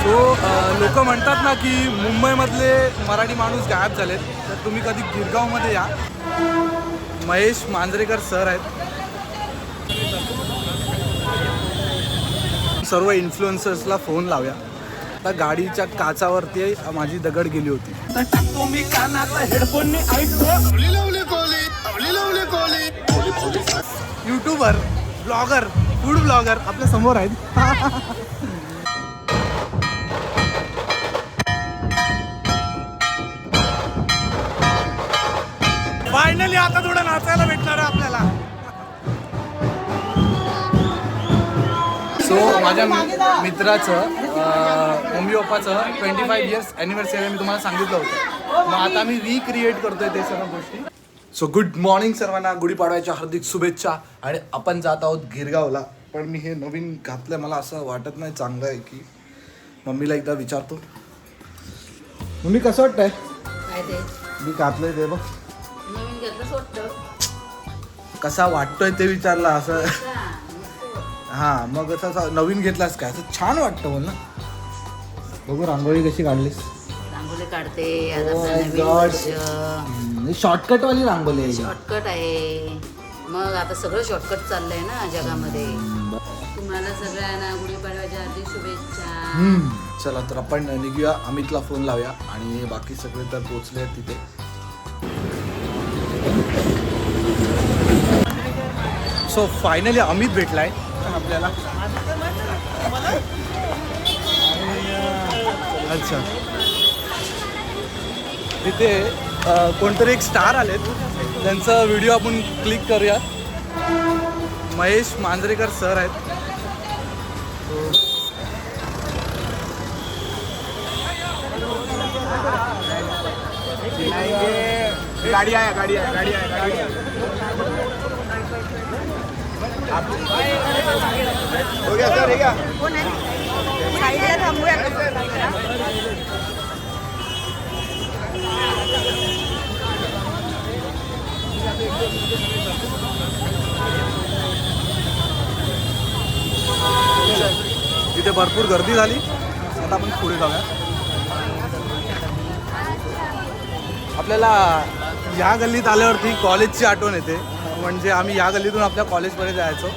So लोक म्हणतात ना की मुंबईमधले मराठी माणूस गायब झालेत, तर तुम्ही कधी गिरगावमध्ये या. महेश मांजरेकर सर आहेत. सर्व इन्फ्लुएन्सर्सला फोन लावूया. आता गाडीच्या काचावरती माझी दगड गेली होती. यूट्यूबर, ब्लॉगर, फूड ब्लॉगर आपल्या समोर आहेत. फायनली आता थोडं नाचायला भेटणार आहे आपल्याला. सो माझ्या मित्राचं मम्मी पप्पाचं 25 इयर्स ॲनिव्हर्सरी मी तुम्हाला सांगितलं होतं. मग आता मी रिक्रिएट करतोय ते सर्व गोष्टी. सो गुड मॉर्निंग सर्वांना, गुढीपाडव्याच्या हार्दिक शुभेच्छा. आणि आपण जात आहोत गिरगावला. पण मी हे नवीन घातलं, मला असं वाटत नाही चांगलं आहे की. मम्मीला एकदा विचारतो. मम्मी कसं वाटतंय? मी घातलंय ते बघ. कसा वाटतोय ते विचारला असं. हां, मग असं नवीन घेतलास काय? असं छान वाटतं बोल ना. बघू रांगोळी कशी काढलीस. रांगोळी काढते. शॉर्टकट वाली रांगोळी आहे. शॉर्टकट आहे. मग आता सगळं शॉर्टकट चाललंय ना जगामध्ये. तुम्हाला सगळ्यांना गुढीपाडव्याच्या हार्दिक शुभेच्छा. चला तर आपण निघूया. अमितला फोन लावूया. आणि बाकी सगळे तर पोचले आहेत तिथे. सो फायनली अमित भेटलाय आपल्याला. अच्छा, तिथे कोणतरी एक स्टार आलेत, त्यांचा व्हिडिओ आपण क्लिक करूया. महेश मांजरेकर सर आहेत. गाड़ी आया गाड़ी आया गाड़ी आया गाड़ी आया हो गया सर, हो गया. तिथे भरपूर गर्दी झाली. आता आपण पुढे जाऊया. आपल्याला या गल्लीत आल्यावरती कॉलेजची आठवण येते. म्हणजे आम्ही या गल्लीतून आपल्या कॉलेजमध्ये जायचो.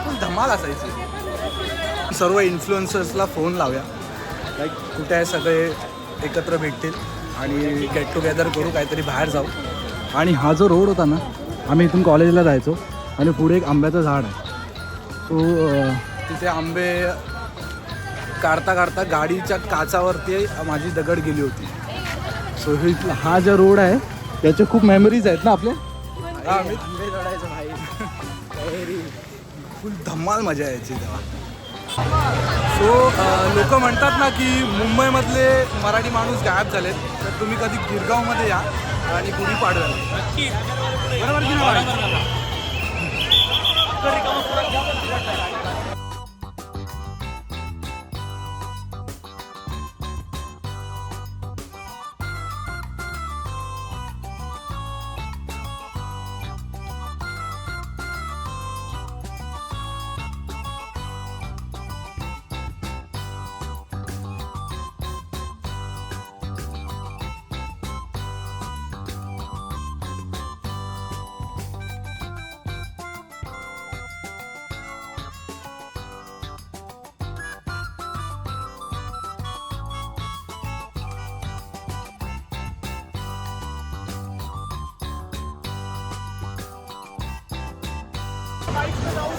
फुल धमाल असायची. सर्व इन्फ्लुएन्सर्सला फोन लावूया. लाईक कुठे आहे, सगळे एकत्र भेटतील आणि गेट टुगेदर करू, काहीतरी बाहेर जाऊ. आणि हा जो रोड होता ना, आम्ही इथून कॉलेजला जायचो आणि पुढे एक आंब्याचं झाड आहे. तो तिथे आंबे काढता काढता गाडीच्या काचावरती माझी दगड गेली होती. सो हा जो रोड आहे त्याचे खूप मेमरीज आहेत ना आपल्या. आंबे चढायचं भाई, फुल धमाल मजा यायची तेव्हा. सो लोक म्हणतात ना की मुंबईमधले मराठी माणूस गायब झालेत, तर तुम्ही कधी गिरगावमध्ये या आणि गुढीपाडव्याला. बरोबर की नाही?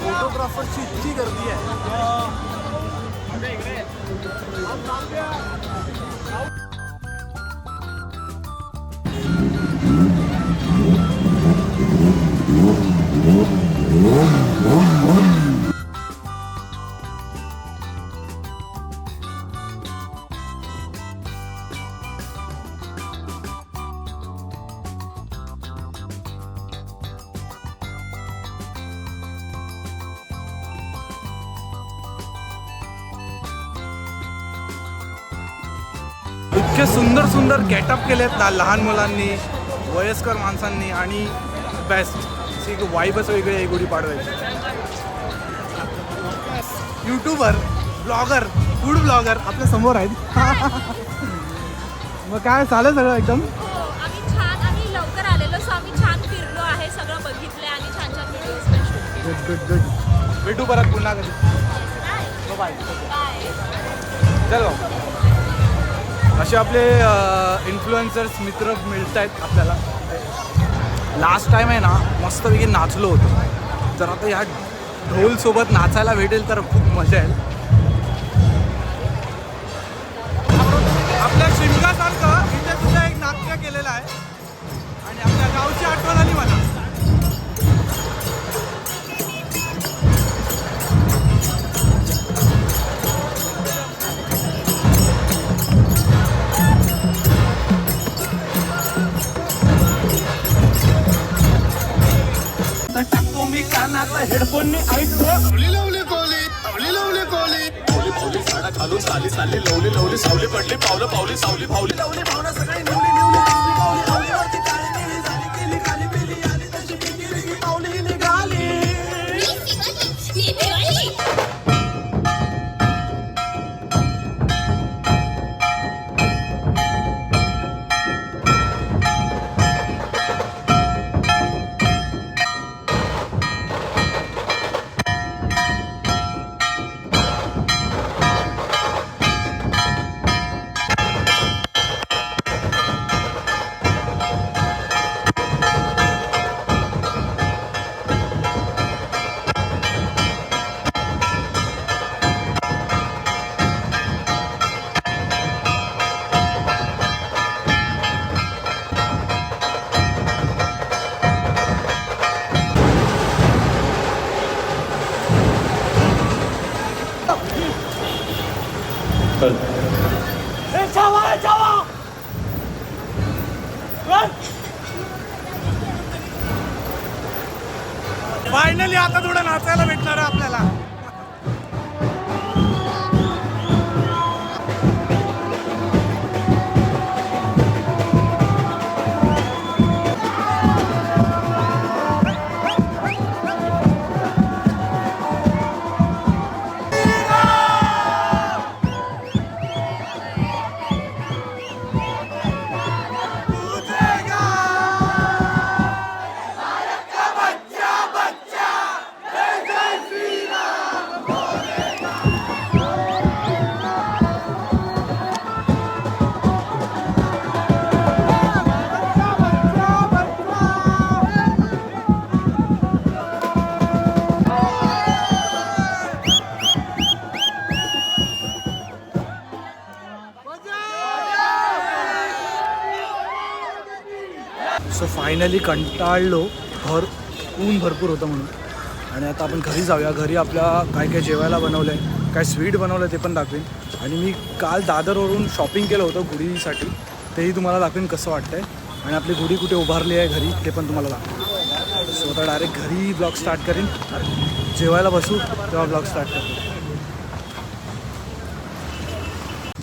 फोटोग्राफरची इतकी गर्दी आहे. इतके सुंदर सुंदर गेटअप केलेत ना लहान मुलांनी, वयस्कर माणसांनी आणि बेस्ट एक वाईबच वेगळी आहे गुढीपाडव्याची. यूट्यूबर, ब्लॉगर फूड ब्लॉगर आपल्या समोर आहेत. मग काय चालेल सगळं एकदम. आम्ही लवकर आलेलो सो आम्ही छान फिरलो आहे, सगळं बघितलंय आणि छान छान व्हिडिओज पण शूट केले. Good good good. भेटू परत पुन्हा कधी. बाय. चलो. असे आपले इन्फ्लुएन्सर्स मित्र मिळत आहेत आपल्याला. लास्ट टाइम आहे ना मस्तपैकी नाचलो होतो, तर आता ह्या ढोलसोबत नाचायला भेटेल तर खूप मजा येईल. आपल्या शिमगासारखं इथे सुद्धा एक नाट्य केलेलं आहे आणि आपल्या गावची आठवण आली मला. टाकतो मी कानाचा हेडफोन नी ऐकतो लावली लावली कोली लावली लावली कोली पावली पावली झाडा खालून साली साली लवली लवली सावली पडली पावलं पावली सावली पावली लावली भावना सगळी निवली निवली दिसली पावली लावलीवरती काळी निळी झाली केली खाली पेली आली तशी पिंगी बिंगी पावली निघाली. फायनली आता थोडं नाचायला भेटणार आहे आपल्याला. सो फायनली कंटाळलो, ऊन भरपूर होतं म्हणून. आणि आता आपण घरी जाऊया. घरी आपल्या काय काय जेवायला बनवलं आहे, काय स्वीट बनवलं आहे ते पण दाखवेन. आणि मी काल दादरवरून शॉपिंग केलं होतं गुढीसाठी, तेही तुम्हाला दाखवेन कसं वाटतं आहे. आणि आपली गुढी कुठे उभारली आहे घरी ते पण तुम्हाला दाखवेन. सो आता डायरेक्ट घरी ब्लॉग स्टार्ट करेन. जेवायला बसू तेव्हा ब्लॉग स्टार्ट करतो.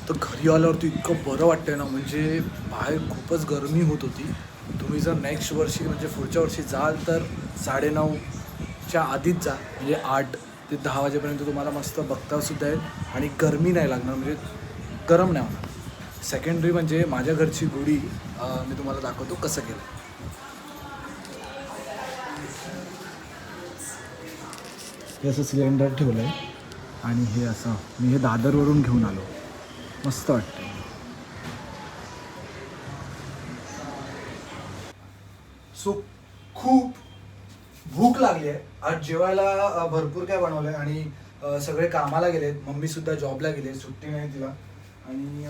तर घरी आल्यावरती इतकं बरं वाटतं ना, म्हणजे बाहेर खूपच गरमी होत होती. तुम्ही जर नेक्स्ट वर्षी म्हणजे पुढच्या वर्षी जाल तर 9:30च्या आधीच जा, म्हणजे 8 ते 10 वाजेपर्यंत तुम्हाला मस्त बघतासुद्धा येईल आणि गरमी नाही लागणार, म्हणजे गरम नाही होणार. सेकंडरी म्हणजे माझ्या घरची गुढी मी तुम्हाला दाखवतो कसं केलं. हे असं सिलेंडर ठेवलं आहे आणि हे असं मी हे दादरवरून घेऊन आलो. मस्त वाटतं. सो खूप भूक लागली आहे. आज जेवायला भरपूर काय बनवलं आहे आणि सगळे कामाला गेले आहेत. मम्मीसुद्धा जॉबला गेले, सुट्टी नाही तिला. आणि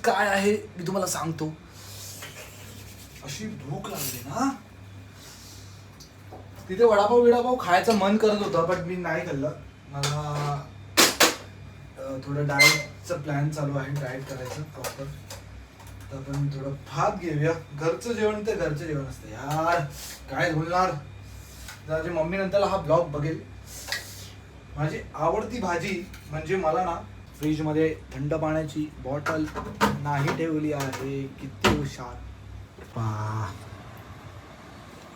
काय आहे मी तुम्हाला सांगतो. अशी भूक लागली ना, तिथे वडापाव खायचं मन करत होतं, बट मी नाही खाल्लं. मला थोडं डाएटचं प्लॅन चालू आहे, डाएट करायचं प्रॉपर. तर आपण थोडं भात घेऊया. घरचं जेवण ते घरचं जेवण असतं यार, काय बोलणार. माझी मम्मी नंतर हा ब्लॉग बघेल. माझी आवडती भाजी म्हणजे मला ना फ्रीजमध्ये थंड पाण्याची बॉटल नाही ठेवली आहे. किती हुशार.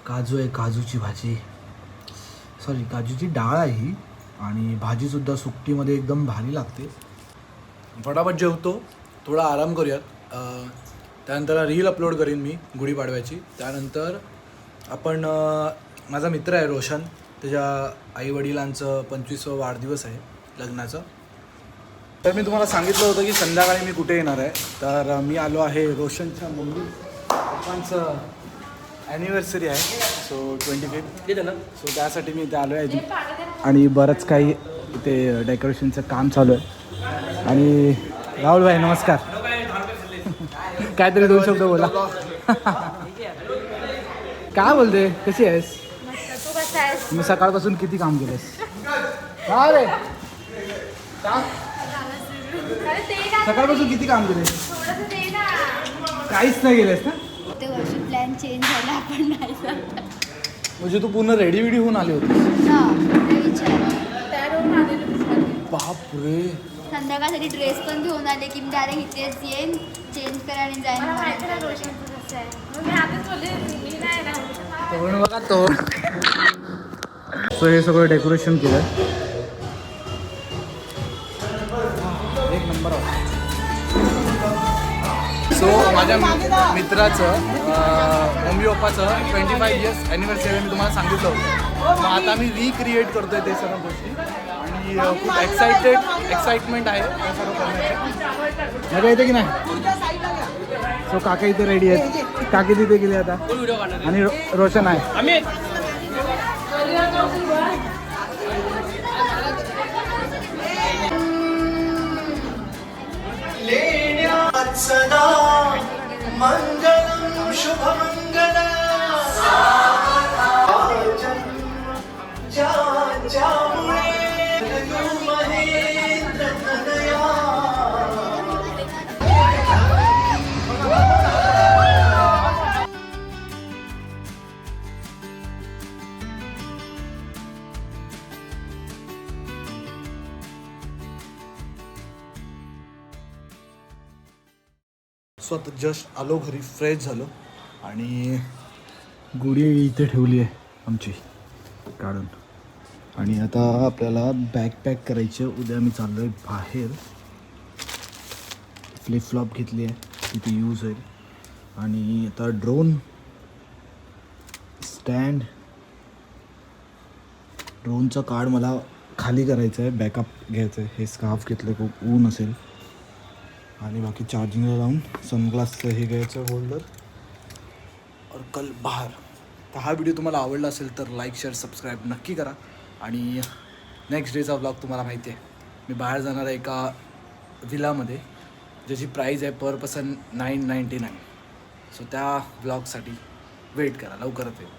काजू आहे, काजूची भाजी. सॉरी काजूची डाळ आहे ही आणि भाजीसुद्धा सुकटीमध्ये एकदम भारी लागते. फटाफट जेवतो, थोडा आराम करूयात. त्यानंतर रील अपलोड करीन मी गुढीपाडव्याची. त्यानंतर आपण माझा मित्र आहे रोशन, त्याच्या आईवडिलांचं 25वा वाढदिवस आहे लग्नाचं. तर मी तुम्हाला सांगितलं होतं की संध्याकाळी मी कुठे येणार आहे. तर मी आलो आहे रोशनच्या मम्मी पप्पांचं ॲनिव्हर्सरी आहे. सो 25 ना, सो त्यासाठी मी इथे आलो आहे आणि बरंच काही इथे डेकोरेशनचं काम चालू आहे. आणि राहुल भाई नमस्कार. काहीतरी 2 शब्द बोला. काय बोलते, कशी आहेस? तू कसा आहेस? मी सकाळपासून किती काम केलंस? काय रे अरे ते ना, सकाळपासून किती काम केले? थोडंसं ते ना. काहीच नाही केलंस ना? ते वर्षी प्लॅन चेंज झाला, आपण नाही जात. म्हणजे तू पूर्ण रेडी विडी होऊन आली होती? हा, ते विचार. तयार होऊन आलेलो दिसलं. बाप रे. संध्याकाळसाठी ड्रेस पण घेऊन आले की मी डायरेक्ट इथेच येईन, चेंज करा आणि जाईन. मला माहिती ना रोशनचं कसं आहे. मग मी आधीच बोलले मी नाही ना. तोंड बघा तोंड. सो हे सगळं डेकोरेशन केलं. एक नंबर. सो माझ्या मित्राचं मम्मी पप्पाचं 25 इयर्स ॲनिव्हर्सरी मी तुम्हाला सांगितलं होतं. मग आता मी रिक्रिएट करतो आहे ते सर्व गोष्टी आणि खूप एक्साइटमेंट आहे त्या सर्व करण्याची. मजा येते की नाही? सो काका इथे रेडी आहेत, काकी तिथे गेले आता आणि रोशन आहे. सदा मंगलम शुभमंगला ज्यामुळे महेंद्र तनया. सो आता जस्ट आलो घरी, फ्रेश झालो आणि गुढी इथे ठेवली आहे आमची काढून. आणि आता आपल्याला बॅग पॅक करायची आहे. उद्या मी चाललो आहे बाहेर. फ्लिपफ्लॉप घेतली आहे, तिथे यूज होईल. आणि आता ड्रोन स्टँड, ड्रोनचं कार्ड मला खाली करायचं आहे, बॅकअप घ्यायचं आहे. हे स्कार्फ घेतलं, खूप ऊन असेल. आणि बाकी चार्जिंगला लावून सनग्लासचं हे घ्यायचं होल्डर. और कल बाहर. तर हा व्हिडिओ तुम्हाला आवडला असेल तर लाईक शेअर सबस्क्राईब नक्की करा. आणि नेक्स्ट डेचा व्लॉग तुम्हाला माहिती आहे, मी बाहेर जाणार आहे एका विलामध्ये ज्याची प्राईज आहे पर पर्सन 999. सो त्या व्लॉगसाठी वेट करा, लवकरच येईल.